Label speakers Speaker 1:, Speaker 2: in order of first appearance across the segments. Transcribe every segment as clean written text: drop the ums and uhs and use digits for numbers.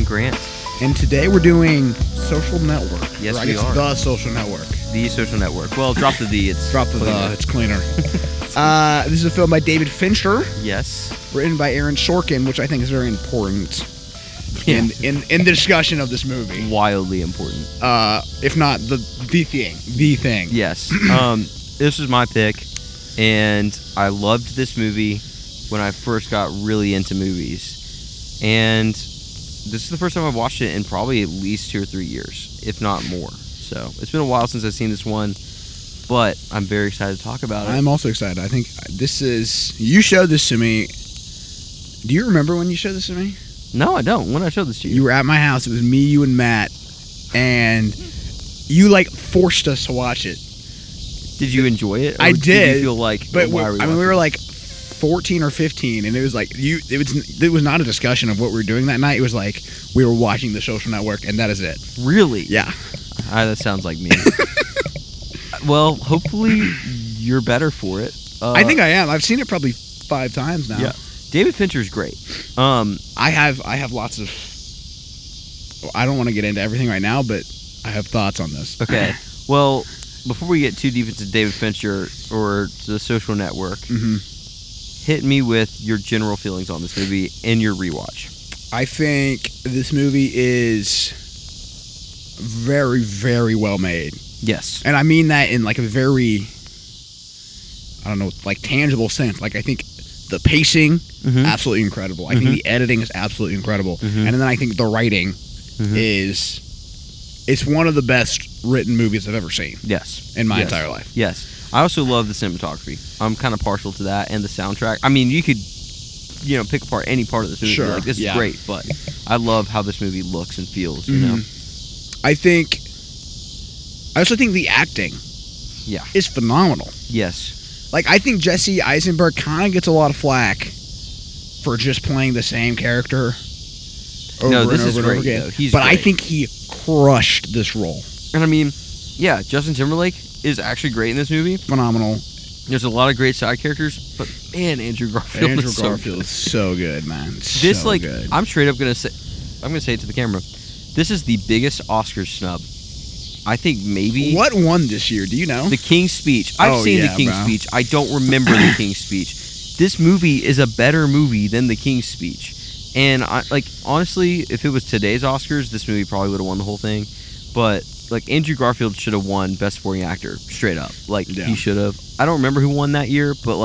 Speaker 1: I'm Grant.
Speaker 2: And today we're doing Social Network.
Speaker 1: Yes,
Speaker 2: we are. The Social Network.
Speaker 1: The Social Network. Well, drop the "the." It's
Speaker 2: drop the
Speaker 1: cleaner.
Speaker 2: "the." It's cleaner. This is a film by David Fincher.
Speaker 1: Yes.
Speaker 2: Written by Aaron Sorkin, which I think is very important in the discussion of this movie.
Speaker 1: Wildly important.
Speaker 2: If not the thing. The thing.
Speaker 1: Yes. This was my pick, and I loved this movie when I first got really into movies. And this is the first time I've watched it in probably at least 2 or 3 years, if not more. So it's been a while since I've seen this one, but I'm very excited to talk about it.
Speaker 2: I'm also excited. I think this is... You showed this to me. Do you remember when you showed this to me?
Speaker 1: No, I don't. When I showed this to you.
Speaker 2: You were at my house. It was me, you, and Matt. And you, forced us to watch it.
Speaker 1: Did you enjoy it?
Speaker 2: I did.
Speaker 1: Did you feel like...
Speaker 2: But we were 14 or 15, and it was it was not a discussion of what we were doing that night. It was like we were watching The Social Network, and that is it.
Speaker 1: Really?
Speaker 2: Yeah.
Speaker 1: That sounds like me. Well, hopefully you're better for it.
Speaker 2: I think I am. I've seen it probably 5 times now.
Speaker 1: Yeah. David Fincher's great.
Speaker 2: I have lots of... I don't want to get into everything right now, but I have thoughts on this.
Speaker 1: Okay. Well, before we get too deep into David Fincher or The Social Network, hit me with your general feelings on this movie and your rewatch.
Speaker 2: I think this movie is very, very well made.
Speaker 1: Yes.
Speaker 2: And I mean that in a very, I don't know, tangible sense. I think the pacing, absolutely incredible. I think the editing is absolutely incredible. And then I think the writing it's one of the best written movies I've ever seen.
Speaker 1: Yes.
Speaker 2: In my entire life.
Speaker 1: Yes. I also love the cinematography. I'm kind of partial to that, and the soundtrack. I mean, you could, pick apart any part of this movie.
Speaker 2: Sure.
Speaker 1: This is great, but I love how this movie looks and feels, you know?
Speaker 2: I also think the acting is phenomenal.
Speaker 1: Yes.
Speaker 2: I think Jesse Eisenberg kind of gets a lot of flack for just playing the same character over and over again. But great. I think he crushed this role.
Speaker 1: And I mean, Justin Timberlake is actually great in this movie.
Speaker 2: Phenomenal.
Speaker 1: There's a lot of great side characters, but man, Andrew Garfield
Speaker 2: is so good, man.
Speaker 1: This good. I'm straight up gonna say it to the camera. This is the biggest Oscars snub. I think maybe.
Speaker 2: What won this year? Do you know?
Speaker 1: The King's Speech. I've seen The King's Speech. I don't remember The King's Speech. This movie is a better movie than The King's Speech. And honestly, if it was today's Oscars, this movie probably would have won the whole thing. But Andrew Garfield should have won Best Supporting Actor straight up. He should have. I don't remember who won that year, but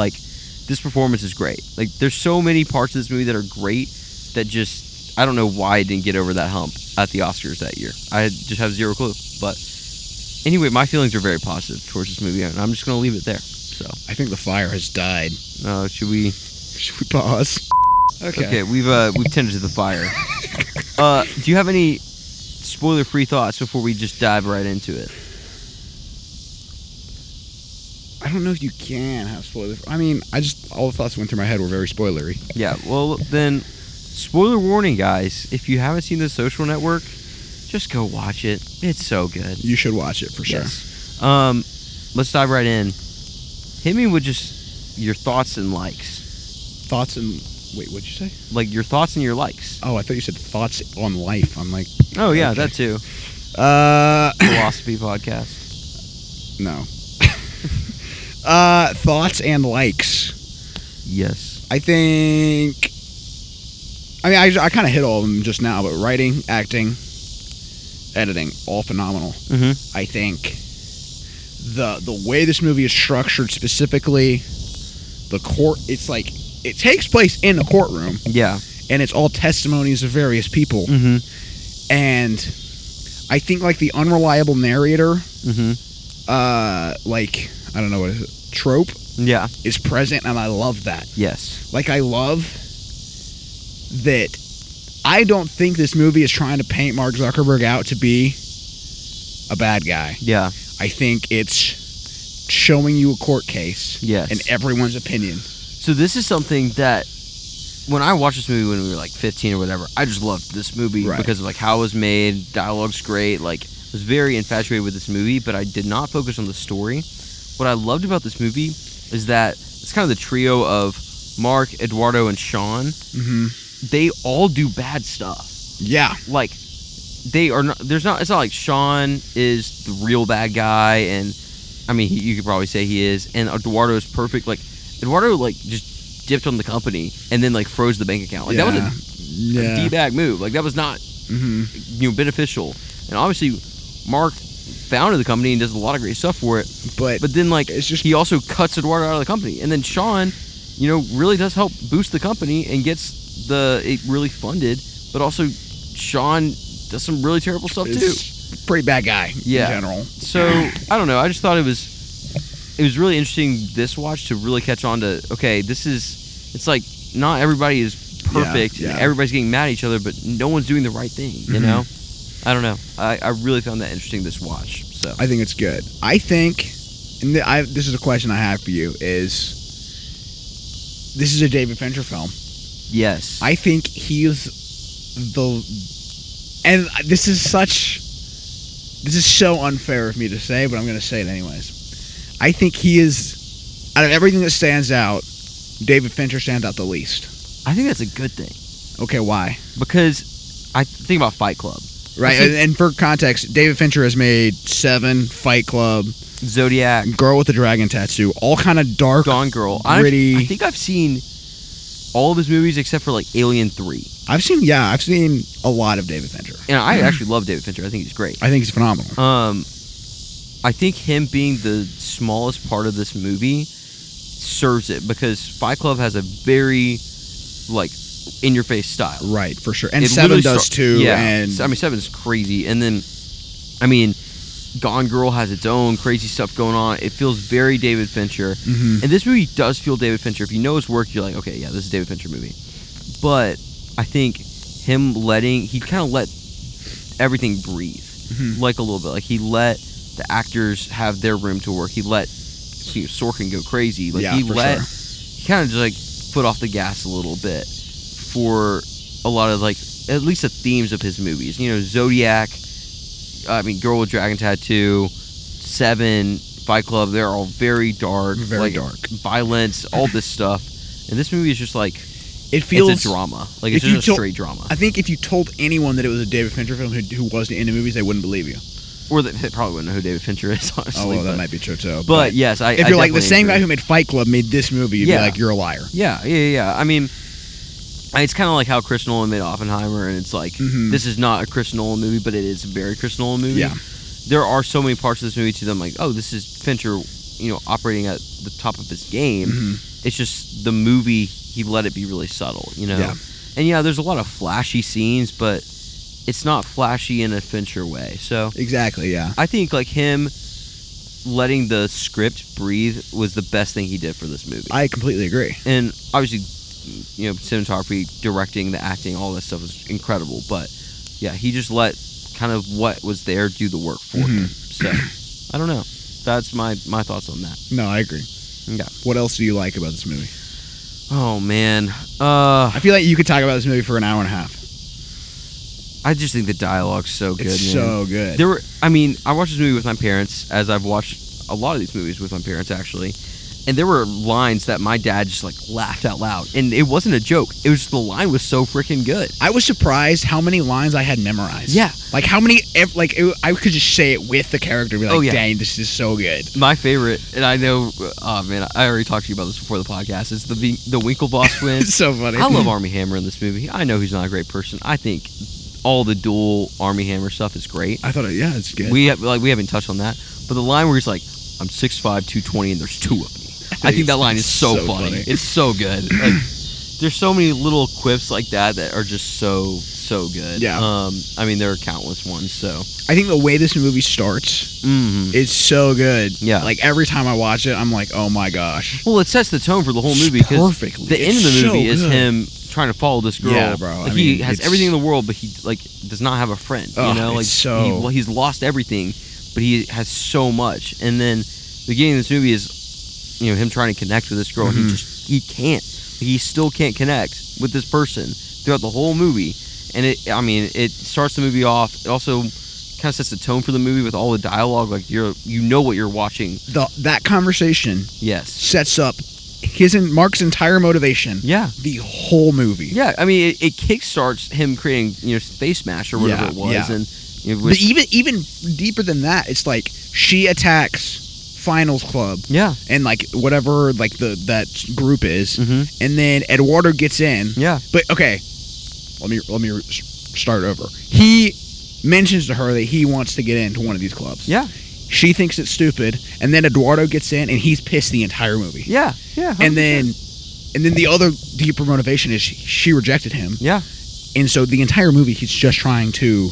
Speaker 1: this performance is great. There's so many parts of this movie that are great that just I don't know why I didn't get over that hump at the Oscars that year. I just have zero clue. But anyway, my feelings are very positive towards this movie, and I'm just gonna leave it there. So
Speaker 2: I think the fire has died.
Speaker 1: Should we
Speaker 2: pause?
Speaker 1: Okay, we've tended to the fire. Do you have any spoiler-free thoughts before we just dive right into it?
Speaker 2: I don't know if you can have spoilers. I mean, all the thoughts that went through my head were very spoilery.
Speaker 1: Yeah, well then, spoiler warning, guys. If you haven't seen The Social Network, just go watch it. It's so good.
Speaker 2: You should watch it for sure.
Speaker 1: Yes. Let's dive right in. Hit me with just your thoughts and likes.
Speaker 2: Thoughts and... Wait, what'd you say?
Speaker 1: Your thoughts and your likes.
Speaker 2: Oh, I thought you said thoughts on life. I'm like...
Speaker 1: Oh, yeah,
Speaker 2: okay.
Speaker 1: that too. Philosophy podcast.
Speaker 2: No. Thoughts and likes.
Speaker 1: Yes.
Speaker 2: I think... I kind of hit all of them just now, but writing, acting, editing, all phenomenal. I think the way this movie is structured, specifically the court, it's it takes place in a courtroom.
Speaker 1: Yeah. And
Speaker 2: it's all testimonies of various people. And I think the unreliable narrator, I don't know what it is, trope, is present, and I love that.
Speaker 1: Yes.
Speaker 2: I love that. I don't think this movie is trying to paint Mark Zuckerberg out to be a bad guy. Yeah. I think it's showing you a court case.
Speaker 1: Yes.
Speaker 2: And everyone's opinion.
Speaker 1: So this is something that when I watched this movie when we were 15 or whatever, I just loved this movie because of how it was made. Dialogue's great. I was very infatuated with this movie, but I did not focus on the story. What I loved about this movie is that it's kind of the trio of Mark, Eduardo, and Sean. They all do bad stuff.
Speaker 2: Yeah.
Speaker 1: Like, they are not. It's not like Sean is the real bad guy, and I mean, you could probably say he is, and Eduardo is perfect. Like, Eduardo like just dipped on the company and then like froze the bank account. Like that was a D-bag move. Like that was not beneficial. And obviously, Mark founded the company and does a lot of great stuff for it. But then like
Speaker 2: it's just,
Speaker 1: he also cuts Eduardo out of the company, and then Sean, really does help boost the company and gets it really funded. But also, Sean does some really terrible stuff too.
Speaker 2: Pretty bad guy in general.
Speaker 1: So I don't know. I just thought it was really interesting this watch to really catch on to. Okay, it's like not everybody is perfect.
Speaker 2: Yeah.
Speaker 1: And everybody's getting mad at each other, but no one's doing the right thing. You know. I don't know. I really found that interesting this watch. So
Speaker 2: I think it's good. I think, and this is a question I have for you: is this is a David Fincher film?
Speaker 1: Yes.
Speaker 2: I think he's and this is so unfair of me to say, but I'm going to say it anyways. I think he is, out of everything that stands out, David Fincher stands out the least.
Speaker 1: I think that's a good thing.
Speaker 2: Okay, why?
Speaker 1: Because I think about Fight Club.
Speaker 2: Right, and for context, David Fincher has made Seven, Fight Club,
Speaker 1: Zodiac,
Speaker 2: Girl with the Dragon Tattoo, all kind of dark,
Speaker 1: Gone Girl,
Speaker 2: gritty.
Speaker 1: I think I've seen all of his movies except for like Alien 3.
Speaker 2: I've seen a lot of David Fincher.
Speaker 1: And I actually love David Fincher. I think he's great.
Speaker 2: I think he's phenomenal.
Speaker 1: I think him being the smallest part of this movie serves it because Fight Club has a very like in-your-face style.
Speaker 2: Right, for sure. And Seven does too.
Speaker 1: Yeah,
Speaker 2: and
Speaker 1: I mean Seven's crazy. And then, I mean, Gone Girl has its own crazy stuff going on. It feels very David Fincher. And this movie does feel David Fincher. If you know his work, you're like, okay, yeah, this is a David Fincher movie. But I think him he kind of let everything breathe, like a little bit. Like he let the actors have their room to work. He let Sorkin go crazy. Like he kind of just like foot off the gas a little bit for a lot of like at least the themes of his movies. Zodiac. I mean, Girl with Dragon Tattoo, Seven, Fight Club. They're all very dark, violence, all this stuff. And this movie is just like it's a drama. Like it's just a straight drama.
Speaker 2: I think if you told anyone that it was a David Fincher film who wasn't into movies, they wouldn't believe you.
Speaker 1: Or they probably wouldn't know who David Fincher is, honestly.
Speaker 2: Oh, well, that might be true too.
Speaker 1: But yes,
Speaker 2: if you're like the same guy who made Fight Club made this movie, you'd be like, you're a liar.
Speaker 1: Yeah. I mean, it's kind of like how Chris Nolan made Oppenheimer, and it's like this is not a Chris Nolan movie, but it is a very Chris Nolan movie.
Speaker 2: Yeah.
Speaker 1: There are so many parts of this movie to them, like, oh, this is Fincher, operating at the top of his game. It's just the movie, he let it be really subtle,
Speaker 2: Yeah.
Speaker 1: And there's a lot of flashy scenes, but it's not flashy in a Fincher way. So
Speaker 2: exactly, yeah.
Speaker 1: I think like him letting the script breathe was the best thing he did for this movie.
Speaker 2: I completely agree.
Speaker 1: And obviously, cinematography, directing, the acting, all that stuff was incredible. But yeah, he just let kind of what was there do the work for him. So I don't know. That's my thoughts on that.
Speaker 2: No, I agree.
Speaker 1: Yeah.
Speaker 2: What else do you like about this movie?
Speaker 1: Oh man,
Speaker 2: I feel like you could talk about this movie for an hour and a half.
Speaker 1: I just think the dialogue's so good.
Speaker 2: It's so good.
Speaker 1: I watched this movie with my parents, as I've watched a lot of these movies with my parents actually, and there were lines that my dad just like laughed out loud, and it wasn't a joke. It was just the line was so freaking good.
Speaker 2: I was surprised how many lines I had memorized.
Speaker 1: Yeah,
Speaker 2: like how many. I could just say it with the character. And be like, dang, this is so good.
Speaker 1: My favorite, and I know, oh man, I already talked to you about this before the podcast. Is the Winklevoss twins.
Speaker 2: It's so funny.
Speaker 1: I love Armie Hammer in this movie. I know he's not a great person. I think all the dual Armie Hammer stuff is great.
Speaker 2: I thought, it's good.
Speaker 1: We haven't touched on that, but the line where he's like, "I'm 6'5", 220, and there's two of me." I think that line is so funny. It's so good. Like, there's so many little quips like that are just so good.
Speaker 2: Yeah.
Speaker 1: I mean, there are countless ones. So
Speaker 2: I think the way this movie starts is so good.
Speaker 1: Yeah.
Speaker 2: Like every time I watch it, I'm like, oh my gosh.
Speaker 1: Well, it sets the tone for the whole movie.
Speaker 2: Perfectly.
Speaker 1: The end of the movie is him trying to follow this girl.
Speaker 2: Yeah, bro.
Speaker 1: Like, he has everything in the world, but he does not have a friend. He's lost everything, but he has so much. And then the beginning of this movie is him trying to connect with this girl. And he can't. He still can't connect with this person throughout the whole movie. And it starts the movie off. It also kind of sets the tone for the movie with all the dialogue. Like you know what you're watching.
Speaker 2: That conversation
Speaker 1: yes
Speaker 2: sets up Mark's entire motivation.
Speaker 1: Yeah.
Speaker 2: The whole movie.
Speaker 1: Yeah, I mean, it kickstarts him creating, Space Smash or whatever it was,
Speaker 2: yeah.
Speaker 1: and
Speaker 2: But even deeper than that, it's like she attacks Finals Club.
Speaker 1: Yeah.
Speaker 2: And like whatever like that group is, and then Eduardo gets in.
Speaker 1: Yeah.
Speaker 2: But okay, let me start over. He mentions to her that he wants to get into one of these clubs.
Speaker 1: Yeah.
Speaker 2: She thinks it's stupid, and then Eduardo gets in, and he's pissed the entire movie.
Speaker 1: Yeah. Yeah. 100%.
Speaker 2: And then the other deeper motivation is she rejected him.
Speaker 1: Yeah.
Speaker 2: And so the entire movie, he's just trying to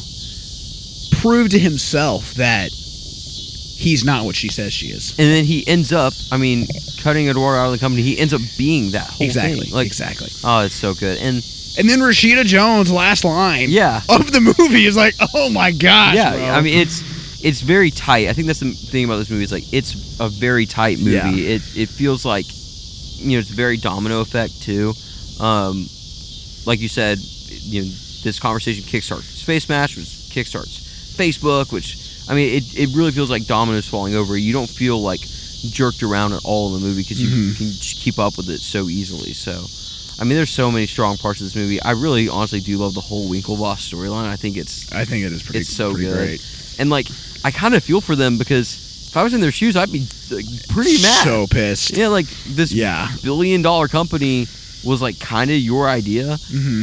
Speaker 2: prove to himself that he's not what she says she is.
Speaker 1: And then he ends up, cutting Eduardo out of the company. He ends up being that whole thing.
Speaker 2: Exactly.
Speaker 1: Oh, it's so good. And
Speaker 2: then Rashida Jones' last line of the movie is like, oh my gosh.
Speaker 1: Yeah,
Speaker 2: bro.
Speaker 1: it's very tight. I think that's the thing about this movie. Is like it's a very tight movie.
Speaker 2: Yeah.
Speaker 1: It feels like it's very domino effect too. Like you said, this conversation kickstarts Space Smash, which kickstarts Facebook, which it really feels like dominoes falling over. You don't feel like jerked around at all in the movie because you can just keep up with it so easily. So, there's so many strong parts of this movie. I really, honestly, do love the whole Winklevoss storyline. I think it is pretty. It's so pretty good. Great. And like, I kind of feel for them because if I was in their shoes, I'd be pretty mad.
Speaker 2: So pissed.
Speaker 1: Yeah, like this $1 billion company was like kind of your idea,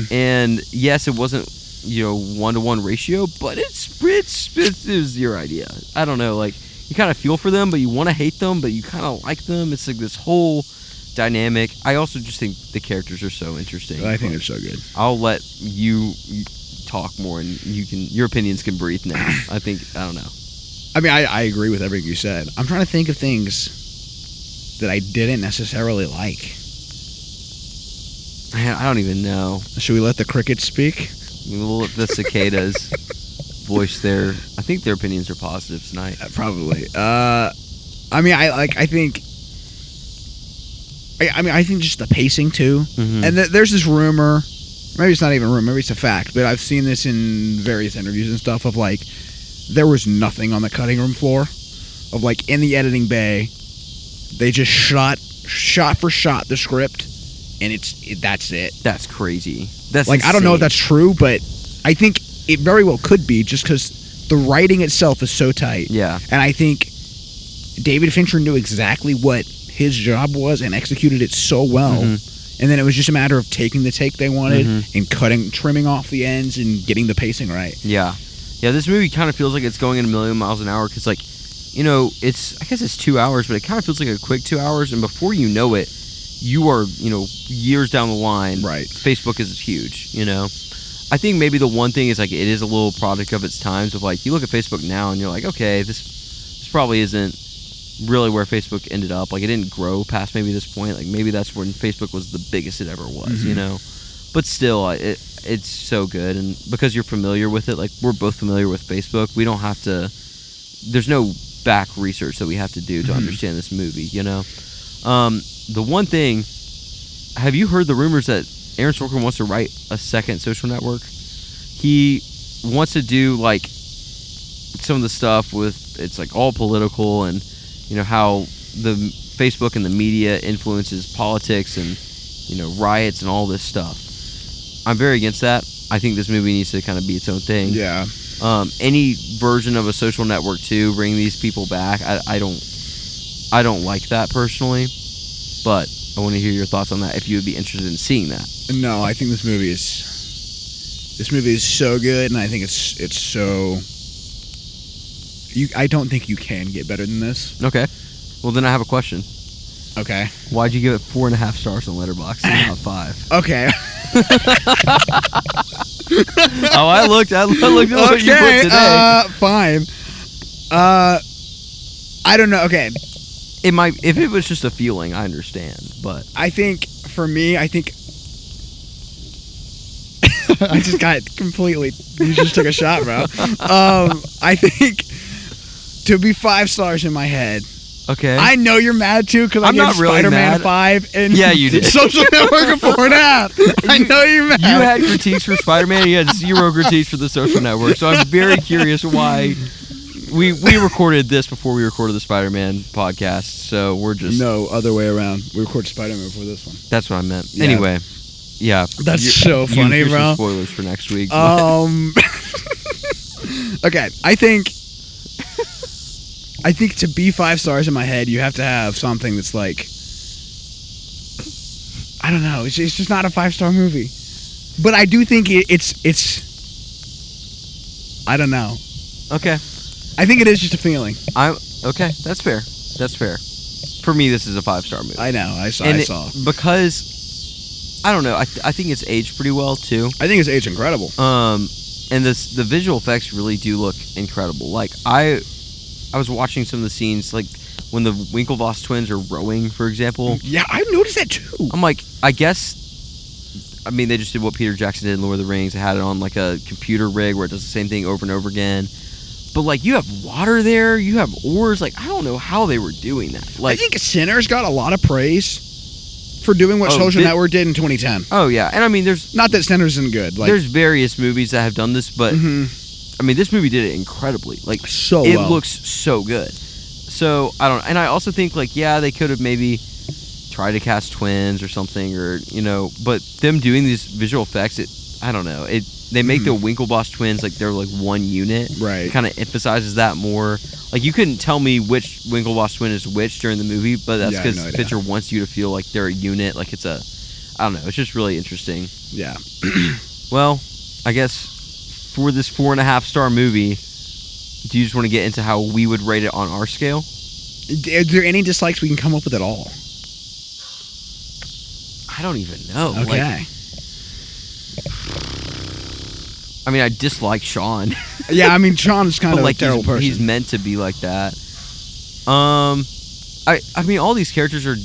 Speaker 1: and yes, it wasn't 1-to-1 ratio, but it was your idea. I don't know, like you kind of feel for them, but you want to hate them, but you kind of like them. It's like this whole dynamic. I also just think the characters are so interesting.
Speaker 2: I think it's so good.
Speaker 1: I'll let you talk more, and your opinions can breathe now. I don't know.
Speaker 2: I agree with everything you said. I'm trying to think of things that I didn't necessarily like.
Speaker 1: Man, I don't even know.
Speaker 2: Should we let the crickets speak?
Speaker 1: We'll let the cicadas voice their. I think their opinions are positive tonight.
Speaker 2: Probably. I think just the pacing too. And there's this rumor. Maybe it's not even a rumor. Maybe it's a fact. But I've seen this in various interviews and stuff of like there was nothing on the cutting room floor. Of like in the editing bay, they just shot for shot the script. And that's it.
Speaker 1: That's crazy. That's
Speaker 2: like
Speaker 1: insane.
Speaker 2: I don't know if that's true, but I think it very well could be just because the writing itself is so tight.
Speaker 1: Yeah.
Speaker 2: And I think David Fincher knew exactly what his job was and executed it so well. And then it was just a matter of taking the take they wanted and trimming off the ends and getting the pacing right.
Speaker 1: Yeah. Yeah, this movie kind of feels like it's going at a million miles an hour because, like, I guess it's 2 hours, but it kind of feels like a quick 2 hours. And before you know it, you are, years down the line.
Speaker 2: Right.
Speaker 1: Facebook is huge, I think maybe the one thing is, like, it is a little product of its times of, like, you look at Facebook now and you're like, okay, this probably isn't really where Facebook ended up. Like, it didn't grow past maybe this point. Like, maybe that's when Facebook was the biggest it ever was, But still, it's so good. And because you're familiar with it, like, we're both familiar with Facebook, we don't have to... There's no back research that we have to do to understand this movie, The one thing, have you heard the rumors that Aaron Sorkin wants to write a second Social Network? He wants to do like some of the stuff with, it's like all political and how the Facebook and the media influences politics and riots and all this stuff. I'm very against that. I think this movie needs to kind of be its own thing.
Speaker 2: Yeah.
Speaker 1: Any version of a Social Network to bring these people back, I don't like that personally. But I want to hear your thoughts on that. If you would be interested in seeing that.
Speaker 2: No, I think this movie is so good, and I think it's so. I don't think you can get better than this.
Speaker 1: Okay. Well, then I have a question.
Speaker 2: Okay.
Speaker 1: Why'd you give it 4.5 stars on Letterboxd and not 5?
Speaker 2: Okay.
Speaker 1: I looked at what you put today.
Speaker 2: Fine. I don't know. Okay.
Speaker 1: It might, if it was just a feeling, I understand, but
Speaker 2: I think for me, I just got completely. You just took a shot, bro. I think to be 5 stars in my head.
Speaker 1: Okay.
Speaker 2: I know you're mad too because I'm not really Spider-Man 5 and
Speaker 1: you did.
Speaker 2: Social Network of 4.5. I know you're mad.
Speaker 1: You had critiques for Spider-Man. You had 0 critiques for the Social Network. So I'm very curious why we recorded this before we recorded the Spider-Man podcast, so we're just
Speaker 2: No, other way around. We recorded Spider-Man before this one.
Speaker 1: That's what I meant.
Speaker 2: Yeah.
Speaker 1: Anyway, yeah,
Speaker 2: That's so funny,
Speaker 1: here's
Speaker 2: bro.
Speaker 1: some spoilers for next week.
Speaker 2: Okay, I think to be 5 stars in my head, you have to have something that's like, I don't know. It's just not a 5-star movie, but I do think it's. I don't know.
Speaker 1: Okay,
Speaker 2: I think it is just a feeling.
Speaker 1: Okay. That's fair. That's fair. For me, this is a 5-star movie.
Speaker 2: I know. I saw.
Speaker 1: Because I don't know. I think it's aged pretty well too.
Speaker 2: I think it's aged incredible.
Speaker 1: And the visual effects really do look incredible. Like I was watching some of the scenes, like when the Winklevoss twins are rowing, for example.
Speaker 2: Yeah, I noticed that too.
Speaker 1: I'm like, I guess. I mean, they just did what Peter Jackson did in Lord of the Rings. They had it on like a computer rig where it does the same thing over and over again. But like, you have water there, you have oars. Like, I don't know how they were doing that. Like,
Speaker 2: I think Sinners got a lot of praise for doing what Social Network did in 2010.
Speaker 1: Oh yeah, and I mean, there's
Speaker 2: not that Sinners isn't good. Like,
Speaker 1: there's various movies that have done this, but I mean, this movie did it incredibly. Like, it looks so good. So I don't, and I also think like, yeah, they could have maybe tried to cast twins or something, or but them doing these visual effects, I don't know. They make the Winklevoss twins like they're like one unit. Right. It kind of emphasizes that more. Like, you couldn't tell me which Winklevoss twin is which during the movie, but that's because Fincher wants you to feel like they're a unit. Like, it's I don't know. It's just really interesting.
Speaker 2: Yeah.
Speaker 1: Well, I guess for this 4.5-star movie, do you just want to get into how we would rate it on our scale?
Speaker 2: Are there any dislikes we can come up with at all?
Speaker 1: I don't even know.
Speaker 2: Okay.
Speaker 1: I mean, I dislike Sean.
Speaker 2: Yeah, I mean, Sean's kind of
Speaker 1: like
Speaker 2: a terrible person.
Speaker 1: He's meant to be like that. I mean, all these characters are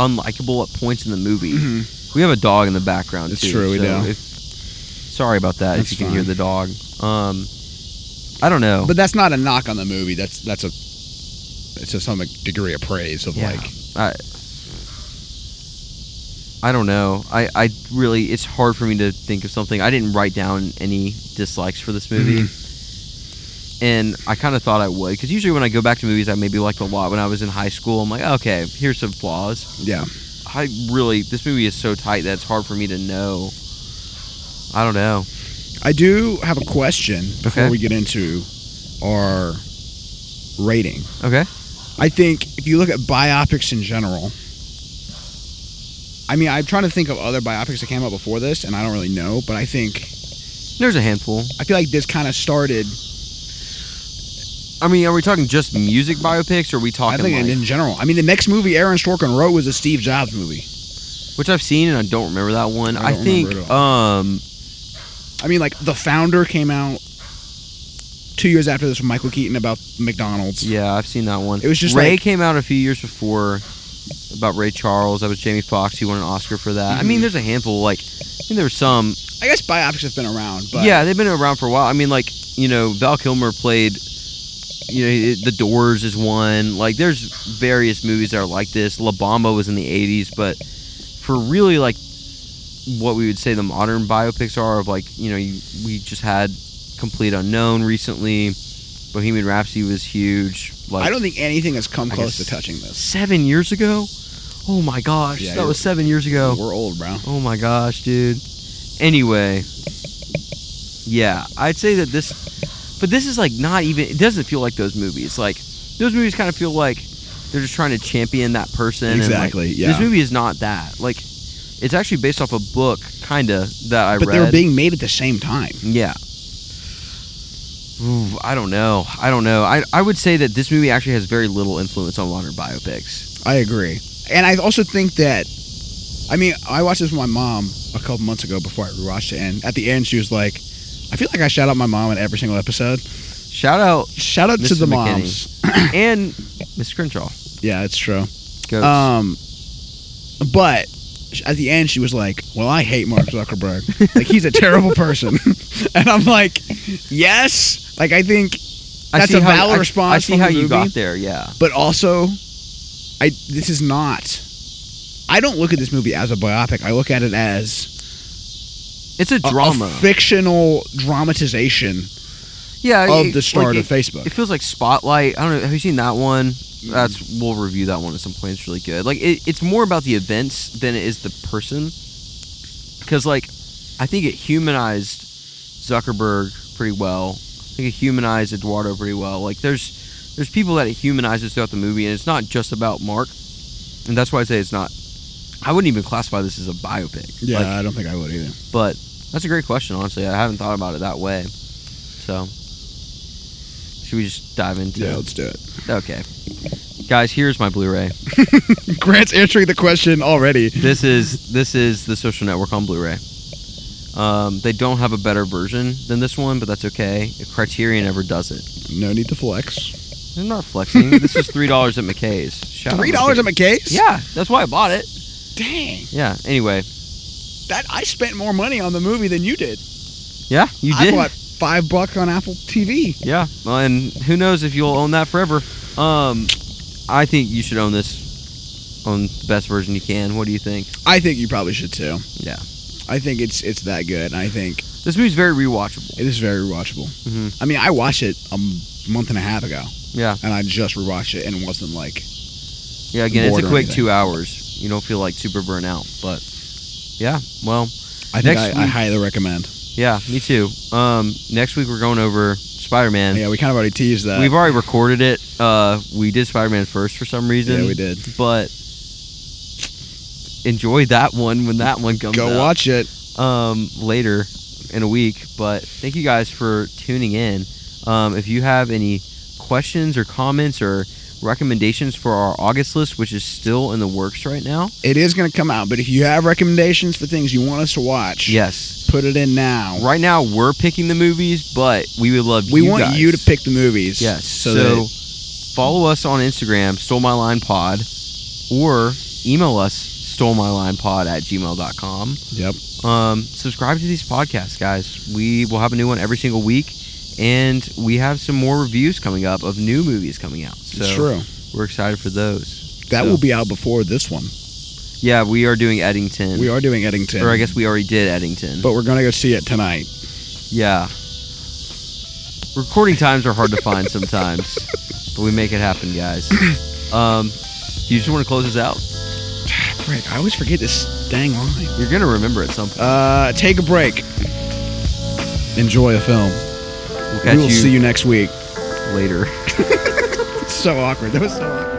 Speaker 1: unlikable at points in the movie. We have a dog in the background,
Speaker 2: it's
Speaker 1: too.
Speaker 2: True, we do.
Speaker 1: Sorry about that. That's if you can hear the dog. I don't know.
Speaker 2: But that's not a knock on the movie. It's to some degree of praise of
Speaker 1: I don't know. I really, it's hard for me to think of something. I didn't write down any dislikes for this movie. And I kind of thought I would, because usually when I go back to movies I maybe liked a lot when I was in high school, I'm like, okay, here's some flaws.
Speaker 2: Yeah.
Speaker 1: This movie is so tight that it's hard for me to know. I don't know.
Speaker 2: I do have a question before we get into our rating.
Speaker 1: Okay.
Speaker 2: I think if you look at biopics in general, I mean, I'm trying to think of other biopics that came out before this, and I don't really know, but I think
Speaker 1: there's a handful.
Speaker 2: I feel like this kind of started.
Speaker 1: I mean, are we talking just music biopics, or are we talking?
Speaker 2: I think in general. I mean, the next movie Aaron Sorkin wrote was a Steve Jobs movie,
Speaker 1: which I've seen and I don't remember that one. I think.
Speaker 2: I mean, like The Founder came out 2 years after this with Michael Keaton about McDonald's.
Speaker 1: Yeah, I've seen that one.
Speaker 2: It was just
Speaker 1: Ray came out a few years before about Ray Charles. That was Jamie Foxx. He won an Oscar for that. I mean, there's a handful. Like, I mean, there's some.
Speaker 2: I guess biopics have been around, but
Speaker 1: yeah, they've been around for a while. I mean, like, Val Kilmer played. The Doors is one. Like, there's various movies that are like this. La Bamba was in the 80s, but for really, like, what we would say the modern biopics are of, like, we just had Complete Unknown recently. Bohemian Rhapsody was huge. Like,
Speaker 2: I don't think anything has come close to touching this.
Speaker 1: 7 years ago? Oh my gosh, yeah, that was 7 years ago.
Speaker 2: We're old, bro.
Speaker 1: Oh my gosh, dude. Anyway, yeah, I'd say that this, but this is like not even, it doesn't feel like those movies. Like, those movies kind of feel like they're just trying to champion that person.
Speaker 2: Exactly,
Speaker 1: and, like,
Speaker 2: yeah.
Speaker 1: This movie is not that. Like, it's actually based off a book, kind of, that I read.
Speaker 2: But they were being made at the same time.
Speaker 1: Yeah. Ooh, I don't know. I would say that this movie actually has very little influence on modern biopics.
Speaker 2: I agree. And I also think that, I mean, I watched this with my mom a couple months ago before I rewatched it, and at the end she was like, I feel like I shout out my mom in every single episode. Shout out
Speaker 1: Mrs.
Speaker 2: to the
Speaker 1: McKinney.
Speaker 2: moms.
Speaker 1: And Miss Crenshaw.
Speaker 2: Yeah, it's true.
Speaker 1: Goats.
Speaker 2: But at the end she was like, well, I hate Mark Zuckerberg. Like, he's a terrible person. And I'm like, yes. Like, I think that's a valid response.
Speaker 1: I see how you got there, yeah.
Speaker 2: But also, this is not. I don't look at this movie as a biopic. I look at it as
Speaker 1: it's a drama,
Speaker 2: a fictional dramatization of the start of Facebook.
Speaker 1: It feels like Spotlight. I don't know. Have you seen that one? We'll review that one at some point. It's really good. Like it's more about the events than it is the person. Because like I think it humanized Zuckerberg pretty well. I think it humanized Eduardo pretty well. Like there's people that it humanizes throughout the movie, and it's not just about Mark. And that's why I say it's not. I wouldn't even classify this as a biopic.
Speaker 2: Yeah, like, I don't think I would either.
Speaker 1: But that's a great question, honestly. I haven't thought about it that way. So, should we just dive into it?
Speaker 2: Yeah, let's do it.
Speaker 1: Okay. Guys, here's my Blu-ray.
Speaker 2: Grant's answering the question already.
Speaker 1: This is The Social Network on Blu-ray. They don't have a better version than this one, but that's okay. Criterion never does it.
Speaker 2: No need to flex.
Speaker 1: They're not flexing. This was $3 at McKay's.
Speaker 2: $3 at McKay's?
Speaker 1: Yeah, that's why I bought it.
Speaker 2: Dang.
Speaker 1: Yeah, anyway.
Speaker 2: I spent more money on the movie than you did.
Speaker 1: Yeah, you did.
Speaker 2: I bought $5 on Apple TV.
Speaker 1: Yeah, well, and who knows if you'll own that forever. I think you should own this on the best version you can. What do you think?
Speaker 2: I think you probably should too.
Speaker 1: Yeah.
Speaker 2: I think it's that good. And I think
Speaker 1: this movie's very rewatchable.
Speaker 2: It is very rewatchable.
Speaker 1: Mm-hmm.
Speaker 2: I mean, I watched it a month and a half ago.
Speaker 1: Yeah.
Speaker 2: And I just rewatched it and wasn't like...
Speaker 1: Yeah, again, it's a quick 2 hours. You don't feel like super burnt out. But, yeah, well...
Speaker 2: I think I highly recommend.
Speaker 1: Yeah, me too. Next week we're going over Spider-Man.
Speaker 2: Yeah, we kind of already teased that.
Speaker 1: We've already recorded it. We did Spider-Man first for some reason.
Speaker 2: Yeah, we did.
Speaker 1: But enjoy that one when that one comes out.
Speaker 2: Go watch it.
Speaker 1: Later in a week. But thank you guys for tuning in. If you have any questions or comments or recommendations for our August list, which is still in the works right now,
Speaker 2: it is going to come out. But if you have recommendations for things you want us to watch,
Speaker 1: yes,
Speaker 2: put it in now.
Speaker 1: Right now we're picking the movies, but we would love
Speaker 2: we want you to pick the movies.
Speaker 1: Yes. So follow us on Instagram, StoleMyLinePod, or email us StoleMyLinePod@gmail.com.
Speaker 2: Yep.
Speaker 1: Subscribe to these podcasts, guys. We will have a new one every single week, and we have some more reviews coming up of new movies coming out. So
Speaker 2: it's true.
Speaker 1: We're excited for those.
Speaker 2: That will be out before this one.
Speaker 1: Yeah, we are doing Eddington.
Speaker 2: We are doing Eddington.
Speaker 1: Or I guess we already did Eddington.
Speaker 2: But we're going to go see it tonight.
Speaker 1: Yeah. Recording times are hard to find sometimes, but we make it happen, guys. Do you just want to close this out?
Speaker 2: Frick, I always forget this dang line.
Speaker 1: You're going to remember at some point.
Speaker 2: Take a break. Enjoy a film.
Speaker 1: We
Speaker 2: will see you next week.
Speaker 1: Later.
Speaker 2: It's so awkward. That was so awkward.